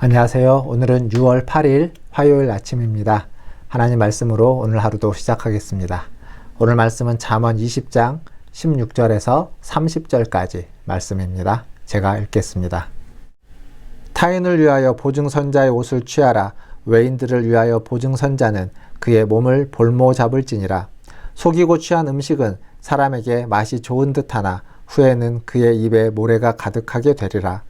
안녕하세요. 오늘은 6월 8일 화요일 아침입니다. 하나님 말씀으로 오늘 하루도 시작하겠습니다. 오늘 말씀은 잠언 20장 16절에서 30절까지 말씀입니다. 제가 읽겠습니다. 타인을 위하여 보증선자의 옷을 취하라. 외인들을 위하여 보증선자는 그의 몸을 볼모 잡을지니라. 속이고 취한 음식은 사람에게 맛이 좋은 듯하나 후에는 그의 입에 모래가 가득하게 되리라.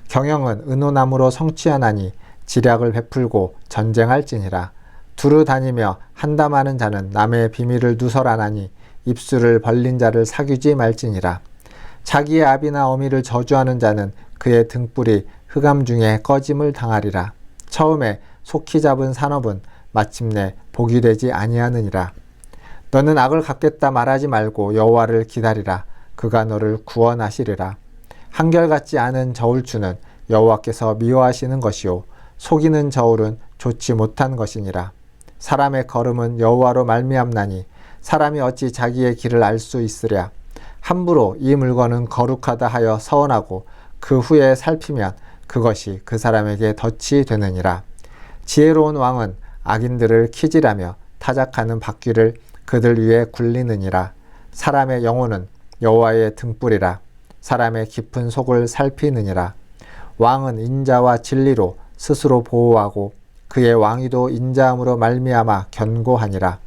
경영은 은호나무로 성취하나니 지략을 베풀고 전쟁할지니라. 두루 다니며 한담하는 자는 남의 비밀을 누설하나니 입술을 벌린 자를 사귀지 말지니라. 자기의 아비나 어미를 저주하는 자는 그의 등불이 흑암 중에 꺼짐을 당하리라. 처음에 속히 잡은 산업은 마침내 복이 되지 아니하느니라. 너는 악을 갚겠다 말하지 말고 여호와를 기다리라. 그가 너를 구원하시리라. 한결같지 않은 저울추는 여호와께서 미워하시는 것이요 속이는 저울은 좋지 못한 것이니라. 사람의 걸음은 여호와로 말미암나니 사람이 어찌 자기의 길을 알 수 있으랴. 함부로 이 물건은 거룩하다 하여 서원하고 그 후에 살피면 그것이 그 사람에게 덫이 되느니라. 지혜로운 왕은 악인들을 키질하며 타작하는 바퀴를 그들 위에 굴리느니라. 사람의 영혼은 여호와의 등불이라. 사람의 깊은 속을 살피느니라. 왕은 인자와 진리로 스스로 보호하고 그의 왕위도 인자함으로 말미암아 견고하니라.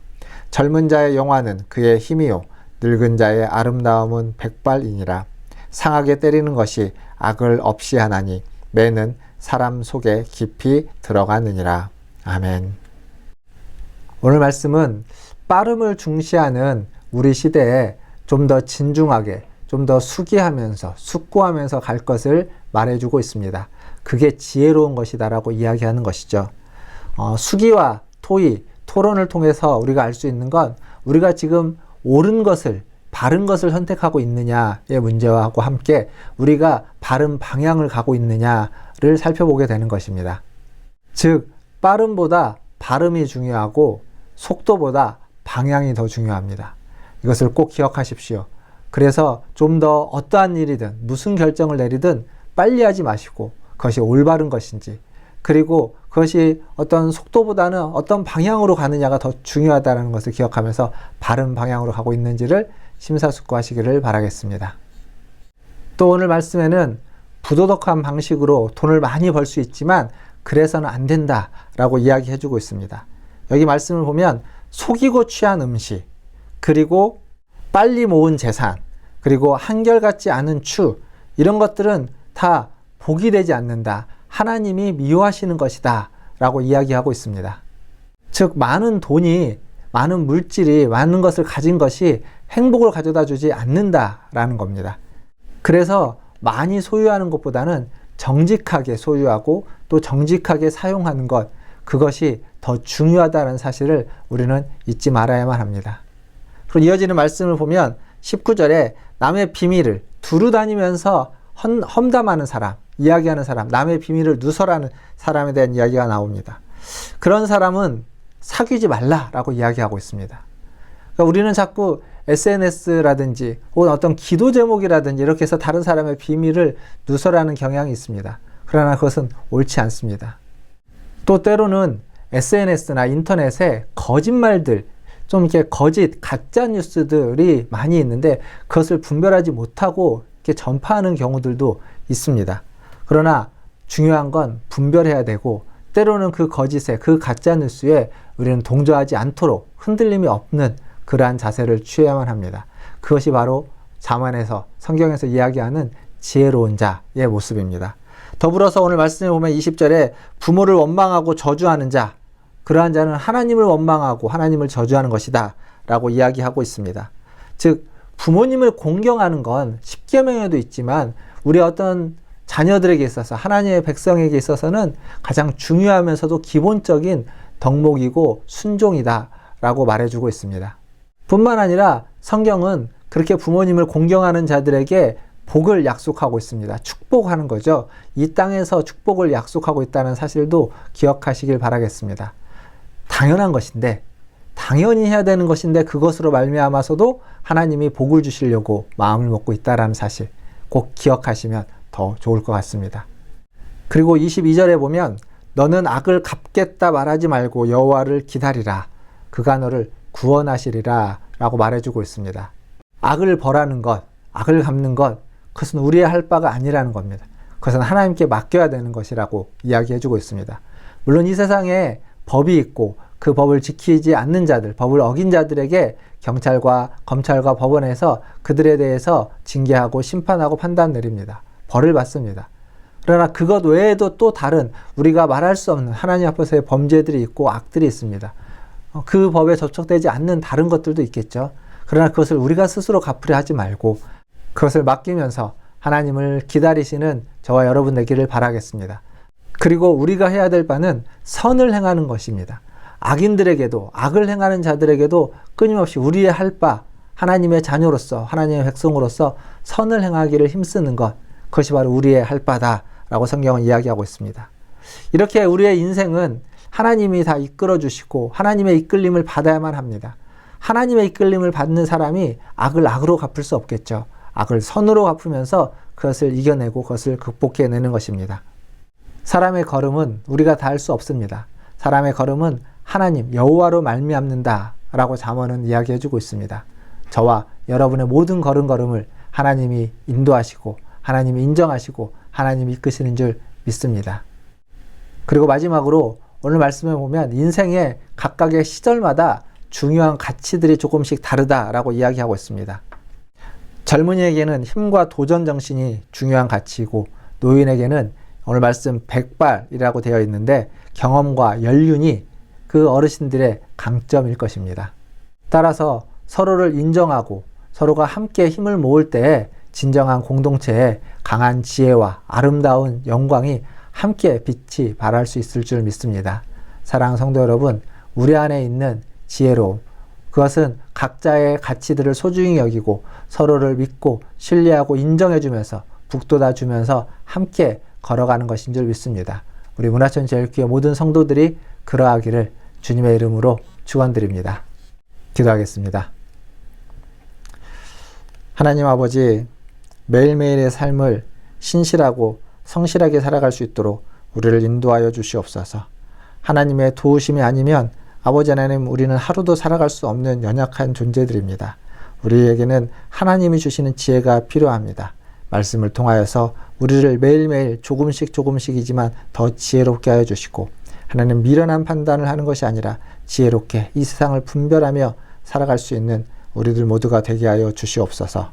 젊은 자의 영화는 그의 힘이요 늙은 자의 아름다움은 백발이니라. 상하게 때리는 것이 악을 없이 하나니 매는 사람 속에 깊이 들어가느니라. 아멘. 오늘 말씀은 빠름을 중시하는 우리 시대에 좀 더 진중하게 좀 더 숙이하면서 숙고하면서 갈 것을 말해주고 있습니다. 그게 지혜로운 것이다 라고 이야기하는 것이죠. 수기와 토의, 토론을 통해서 우리가 알 수 있는 건 우리가 지금 옳은 것을 바른 것을 선택하고 있느냐의 문제와 함께 우리가 바른 방향을 가고 있느냐를 살펴보게 되는 것입니다. 즉 빠름보다 발음이 중요하고 속도보다 방향이 더 중요합니다. 이것을 꼭 기억하십시오. 그래서 좀 더 어떠한 일이든 무슨 결정을 내리든 빨리 하지 마시고 그것이 올바른 것인지 그리고 그것이 어떤 속도보다는 어떤 방향으로 가느냐가 더 중요하다는 것을 기억하면서 바른 방향으로 가고 있는지를 심사숙고하시기를 바라겠습니다. 또 오늘 말씀에는 부도덕한 방식으로 돈을 많이 벌 수 있지만 그래서는 안 된다라고 이야기해주고 있습니다. 여기 말씀을 보면 속이고 취한 음식 그리고 빨리 모은 재산, 그리고 한결같지 않은 추, 이런 것들은 다 복이 되지 않는다. 하나님이 미워하시는 것이다. 라고 이야기하고 있습니다. 즉, 많은 돈이, 많은 물질이, 많은 것을 가진 것이 행복을 가져다 주지 않는다라는 겁니다. 그래서 많이 소유하는 것보다는 정직하게 소유하고 또 정직하게 사용하는 것, 그것이 더 중요하다는 사실을 우리는 잊지 말아야만 합니다. 그리고 이어지는 말씀을 보면 19절에 남의 비밀을 두루 다니면서 험담하는 사람, 이야기하는 사람, 남의 비밀을 누설하는 사람에 대한 이야기가 나옵니다. 그런 사람은 사귀지 말라라고 이야기하고 있습니다. 그러니까 우리는 자꾸 SNS라든지 혹은 어떤 기도 제목이라든지 이렇게 해서 다른 사람의 비밀을 누설하는 경향이 있습니다. 그러나 그것은 옳지 않습니다. 또 때로는 SNS나 인터넷에 거짓말들, 좀 이렇게 거짓, 가짜 뉴스들이 많이 있는데 그것을 분별하지 못하고 이렇게 전파하는 경우들도 있습니다. 그러나 중요한 건 분별해야 되고 때로는 그 거짓에, 그 가짜 뉴스에 우리는 동조하지 않도록 흔들림이 없는 그러한 자세를 취해야만 합니다. 그것이 바로 잠언에서, 성경에서 이야기하는 지혜로운 자의 모습입니다. 더불어서 오늘 말씀에 보면 20절에 부모를 원망하고 저주하는 자, 그러한 자는 하나님을 원망하고 하나님을 저주하는 것이다 라고 이야기하고 있습니다. 즉 부모님을 공경하는 건 십계명에도 있지만 우리 어떤 자녀들에게 있어서 하나님의 백성에게 있어서는 가장 중요하면서도 기본적인 덕목이고 순종이다 라고 말해주고 있습니다. 뿐만 아니라 성경은 그렇게 부모님을 공경하는 자들에게 복을 약속하고 있습니다. 축복하는 거죠. 이 땅에서 축복을 약속하고 있다는 사실도 기억하시길 바라겠습니다. 당연한 것인데, 당연히 해야 되는 것인데 그것으로 말미암아서도 하나님이 복을 주시려고 마음을 먹고 있다는 사실 꼭 기억하시면 더 좋을 것 같습니다. 그리고 22절에 보면 너는 악을 갚겠다 말하지 말고 여호와를 기다리라. 그가 너를 구원하시리라 라고 말해주고 있습니다. 악을 벌하는 것, 악을 갚는 것, 그것은 우리의 할 바가 아니라는 겁니다. 그것은 하나님께 맡겨야 되는 것이라고 이야기해주고 있습니다. 물론 이 세상에 법이 있고 그 법을 지키지 않는 자들, 법을 어긴 자들에게 경찰과 검찰과 법원에서 그들에 대해서 징계하고 심판하고 판단 내립니다. 벌을 받습니다. 그러나 그것 외에도 또 다른 우리가 말할 수 없는 하나님 앞에서의 범죄들이 있고 악들이 있습니다. 그 법에 접촉되지 않는 다른 것들도 있겠죠. 그러나 그것을 우리가 스스로 갚으려 하지 말고 그것을 맡기면서 하나님을 기다리시는 저와 여러분 되기를 바라겠습니다. 그리고 우리가 해야 될 바는 선을 행하는 것입니다. 악인들에게도, 악을 행하는 자들에게도 끊임없이 우리의 할 바, 하나님의 자녀로서, 하나님의 백성으로서 선을 행하기를 힘쓰는 것, 그것이 바로 우리의 할 바다라고 성경은 이야기하고 있습니다. 이렇게 우리의 인생은 하나님이 다 이끌어 주시고 하나님의 이끌림을 받아야만 합니다. 하나님의 이끌림을 받는 사람이 악을 악으로 갚을 수 없겠죠. 악을 선으로 갚으면서 그것을 이겨내고 그것을 극복해내는 것입니다. 사람의 걸음은 우리가 다 할 수 없습니다. 사람의 걸음은 하나님, 여호와로 말미암는다 라고 잠언은 이야기해주고 있습니다. 저와 여러분의 모든 걸음걸음을 하나님이 인도하시고 하나님이 인정하시고 하나님이 이끄시는 줄 믿습니다. 그리고 마지막으로 오늘 말씀에 보면 인생의 각각의 시절마다 중요한 가치들이 조금씩 다르다라고 이야기하고 있습니다. 젊은이에게는 힘과 도전 정신이 중요한 가치이고 노인에게는 오늘 말씀 백발이라고 되어 있는데 경험과 연륜이 그 어르신들의 강점일 것입니다. 따라서 서로를 인정하고 서로가 함께 힘을 모을 때에 진정한 공동체에 강한 지혜와 아름다운 영광이 함께 빛이 발할 수 있을 줄 믿습니다. 사랑하는 성도 여러분, 우리 안에 있는 지혜로움, 그것은 각자의 가치들을 소중히 여기고 서로를 믿고 신뢰하고 인정해주면서 북돋아주면서 함께 걸어가는 것인 줄 믿습니다. 우리 문화천지제일교회 모든 성도들이 그러하기를 주님의 이름으로 축원드립니다. 기도하겠습니다. 하나님 아버지, 매일매일의 삶을 신실하고 성실하게 살아갈 수 있도록 우리를 인도하여 주시옵소서. 하나님의 도우심이 아니면 아버지 하나님, 우리는 하루도 살아갈 수 없는 연약한 존재들입니다. 우리에게는 하나님이 주시는 지혜가 필요합니다. 말씀을 통하여서 우리를 매일매일 조금씩이지만 더 지혜롭게 하여 주시고 하나님, 미련한 판단을 하는 것이 아니라 지혜롭게 이 세상을 분별하며 살아갈 수 있는 우리들 모두가 되게 하여 주시옵소서.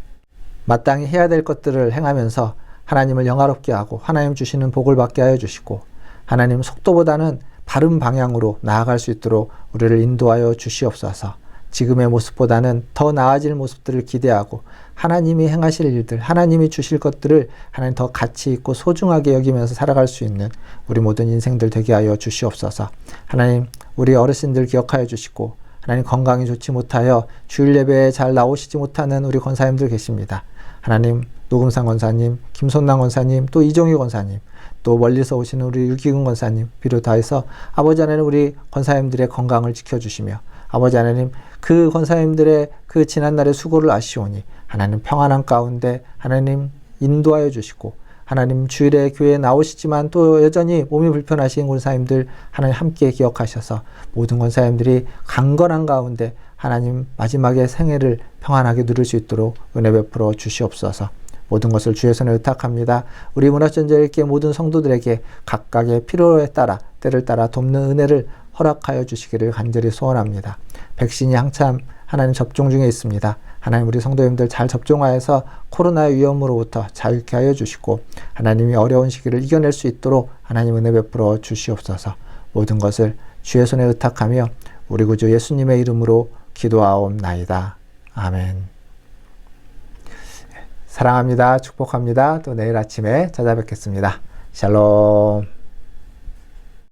마땅히 해야 될 것들을 행하면서 하나님을 영화롭게 하고 하나님 주시는 복을 받게 하여 주시고 하나님 속도보다는 바른 방향으로 나아갈 수 있도록 우리를 인도하여 주시옵소서. 지금의 모습보다는 더 나아질 모습들을 기대하고 하나님이 행하실 일들, 하나님이 주실 것들을 하나님 더 가치 있고 소중하게 여기면서 살아갈 수 있는 우리 모든 인생들 되게 하여 주시옵소서. 하나님, 우리 어르신들 기억하여 주시고 하나님, 건강이 좋지 못하여 주일 예배에 잘 나오시지 못하는 우리 권사님들 계십니다. 하나님, 노금상 권사님, 김손남 권사님, 또 이종희 권사님, 또 멀리서 오시는 우리 유기근 권사님 비롯하여서 아버지 하나님, 우리 권사님들의 건강을 지켜주시며 아버지 하나님, 그 권사님들의 그 지난날의 수고를 아시오니 하나님 평안한 가운데 하나님 인도하여 주시고 하나님, 주일에 교회에 나오시지만 또 여전히 몸이 불편하신 권사님들 하나님 함께 기억하셔서 모든 권사님들이 강건한 가운데 하나님 마지막에 생애를 평안하게 누릴 수 있도록 은혜 베풀어 주시옵소서. 모든 것을 주의 손에 의탁합니다. 우리 문화천지제일교회 모든 성도들에게 각각의 필요에 따라 때를 따라 돕는 은혜를 허락하여 주시기를 간절히 소원합니다. 백신이 한참 하나님 접종 중에 있습니다. 하나님, 우리 성도님들 잘 접종하여서 코로나의 위험으로부터 자유케 하여 주시고 하나님이 어려운 시기를 이겨낼 수 있도록 하나님 은혜 베풀어 주시옵소서. 모든 것을 주의 손에 의탁하며 우리 구주 예수님의 이름으로 기도하옵나이다. 아멘. 사랑합니다. 축복합니다. 또 내일 아침에 찾아뵙겠습니다. 샬롬.